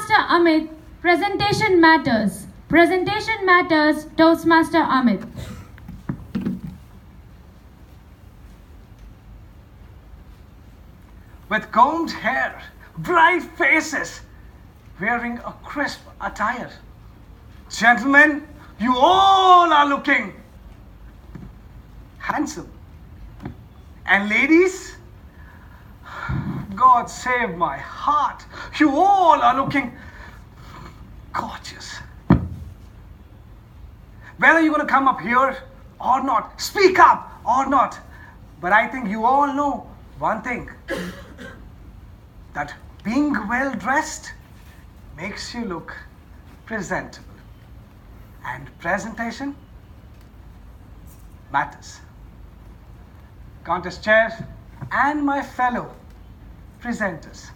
Toastmaster Amit, presentation matters. Presentation matters, Toastmaster Amit. With combed hair, bright faces, wearing a crisp attire. Gentlemen, you all are looking handsome. And ladies, God save my heart, you all are looking gorgeous. Whether you're going to come up here or not, speak up or not, but I think you all know one thing, that being well dressed makes you look presentable. And presentation matters. Contest chair and my fellow presenters.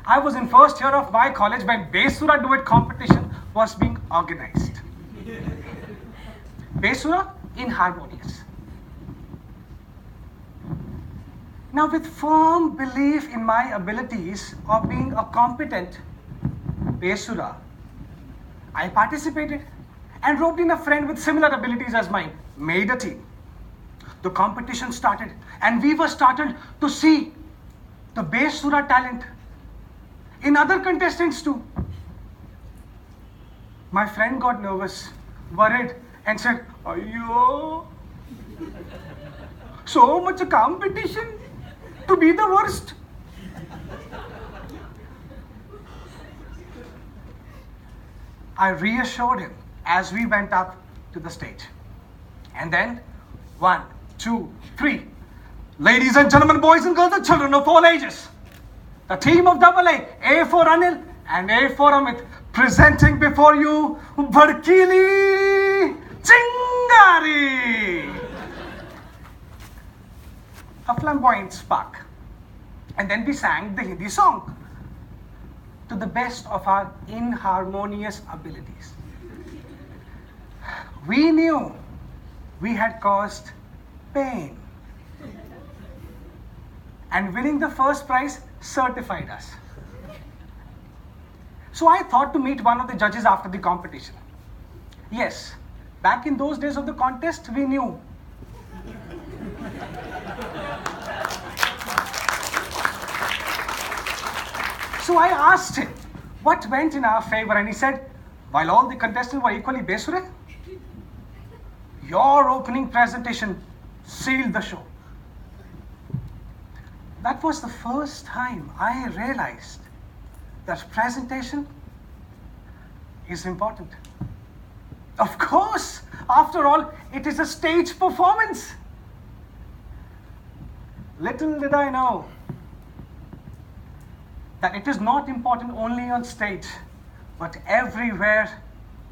I was in first year of my college when Besura Duet competition was being organized. Besura in harmonious. Now, with firm belief in my abilities of being a competent Besura, I participated and roped in a friend with similar abilities as mine, made a team. The competition started and we were startled to see the Besura talent in other contestants too. My friend got nervous, worried, and said, "Ayyo, so much competition to be the worst." I reassured him as we went up to the stage. And then, 1, 2, 3. Ladies and gentlemen, boys and girls, and children of all ages, the team of AA, A for Anil and A for Amit, presenting before you Bharkili Chingari. A flamboyant spark. And then we sang the Hindi song to the best of our inharmonious abilities. We knew we had caused pain. And winning the first prize certified us. So I thought to meet one of the judges after the competition. Yes, back in those days of the contest, we knew. So I asked him what went in our favor, and he said, while all the contestants were equally Besure, your opening presentation sealed the show. That was the first time I realized that presentation is important. Of course, after all, it is a stage performance. Little did I know that it is not important only on stage, but everywhere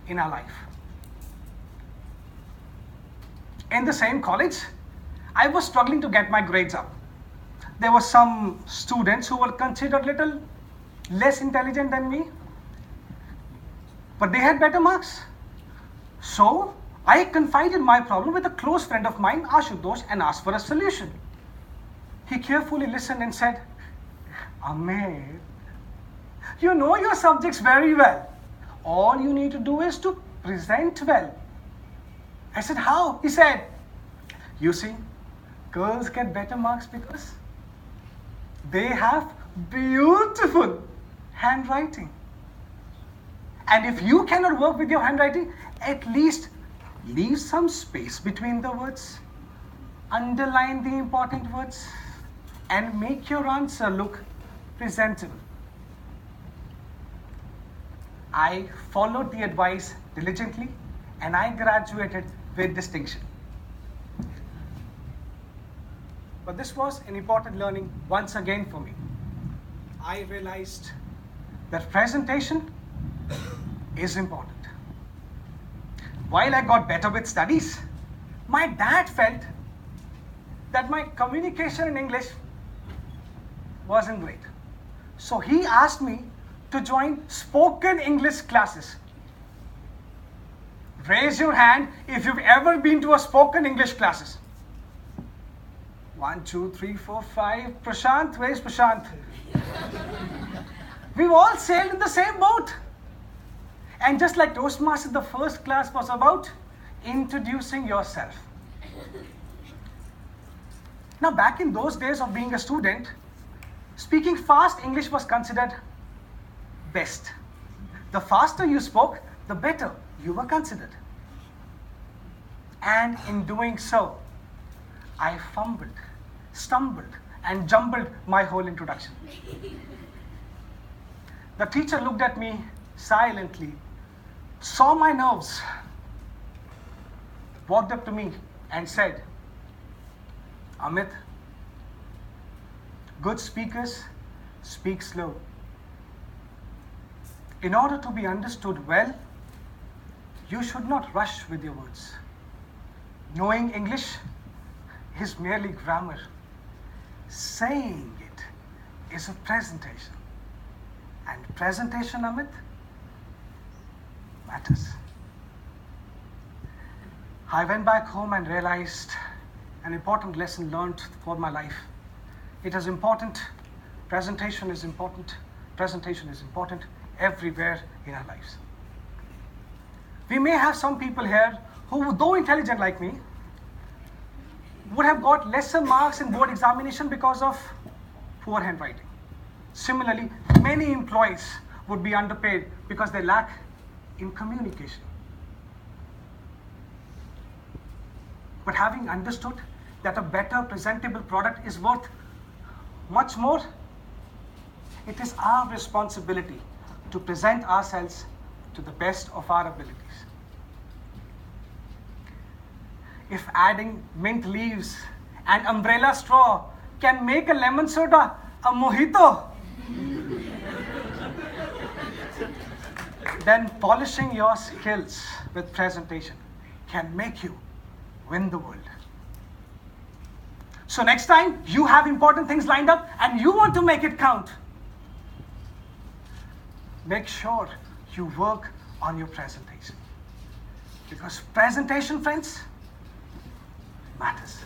in our life. In the same college, I was struggling to get my grades up. There were some students who were considered little less intelligent than me, but they had better marks. So I confided my problem with a close friend of mine, Ashutosh, and asked for a solution. He carefully listened and said, "Amit, you know your subjects very well. All you need to do is to present well." I said, "How?" He said, "You see, girls get better marks because they have beautiful handwriting. And if you cannot work with your handwriting, at least leave some space between the words, underline the important words, and make your answer look presentable." I followed the advice diligently and I graduated with distinction. But this was an important learning once again for me. I realized that presentation is important. While I got better with studies, my dad felt that my communication in English wasn't great. So he asked me to join spoken English classes. Raise your hand if you've ever been to a spoken English classes. 1, 2, 3, 4, 5. Prashant, where's Prashant? We've all sailed in the same boat. And just like Toastmasters, the first class was about introducing yourself. Now, back in those days of being a student, speaking fast English was considered best. The faster you spoke, the better you were considered. And in doing so, I fumbled, stumbled, and jumbled my whole introduction. The teacher looked at me silently, saw my nerves, walked up to me and said, Amit, good speakers speak slow. In order to be understood well, you should not rush with your words. Knowing English is merely grammar. Saying it is a presentation. And presentation, Amit, matters. I went back home and realized an important lesson learned for my life. It is important. Presentation is important. Presentation is important everywhere in our lives. We may have some people here who, though intelligent like me, would have got lesser marks in board examination because of poor handwriting. Similarly, many employees would be underpaid because they lack in communication. But having understood that a better presentable product is worth much more, it is our responsibility to present ourselves to the best of our abilities. If adding mint leaves and umbrella straw can make a lemon soda a mojito, then polishing your skills with presentation can make you win the world. So next time you have important things lined up and you want to make it count, make sure you work on your presentation. Because presentation, friends, matters.